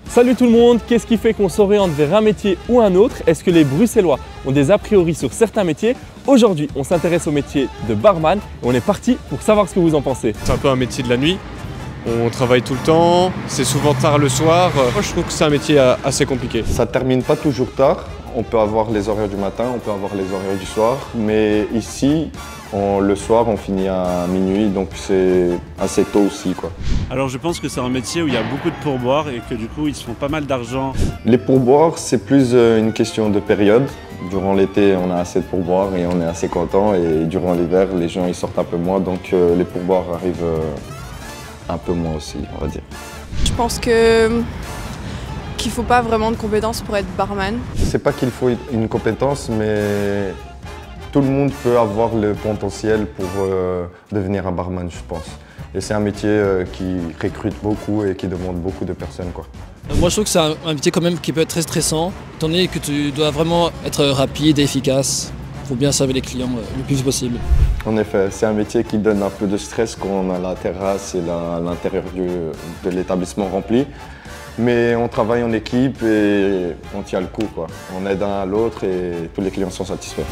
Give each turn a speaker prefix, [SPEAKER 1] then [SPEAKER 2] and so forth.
[SPEAKER 1] Salut tout le monde, qu'est-ce qui fait qu'on s'oriente vers un métier ou un autre? Est-ce que les Bruxellois ont des a priori sur certains métiers? Aujourd'hui, on s'intéresse au métier de barman et on est parti pour savoir ce que vous en pensez.
[SPEAKER 2] C'est un peu un métier de la nuit, on travaille tout le temps, c'est souvent tard le soir. Moi je trouve que c'est un métier assez compliqué.
[SPEAKER 3] Ça ne termine pas toujours tard, on peut avoir les horaires du matin, on peut avoir les horaires du soir, mais ici, le soir on finit à minuit, donc c'est assez tôt aussi, quoi.
[SPEAKER 4] Alors je pense que c'est un métier où il y a beaucoup de pourboires et que du coup ils se font pas mal d'argent.
[SPEAKER 3] Les pourboires, c'est plus une question de période. Durant l'été, on a assez de pourboires et on est assez content, et durant l'hiver, les gens ils sortent un peu moins, donc les pourboires arrivent un peu moins aussi, on va dire.
[SPEAKER 5] Je pense qu'il ne faut pas vraiment de compétences pour être barman.
[SPEAKER 3] C'est pas qu'il faut une compétence, mais tout le monde peut avoir le potentiel pour devenir un barman, je pense. Et c'est un métier qui recrute beaucoup et qui demande beaucoup de personnes, quoi.
[SPEAKER 6] Moi je trouve que c'est un métier quand même qui peut être très stressant, étant donné que tu dois vraiment être rapide et efficace pour bien servir les clients le plus possible.
[SPEAKER 3] En effet, c'est un métier qui donne un peu de stress quand on a la terrasse et l'intérieur de l'établissement rempli. Mais on travaille en équipe et on tient le coup, quoi. On aide un à l'autre et tous les clients sont satisfaits.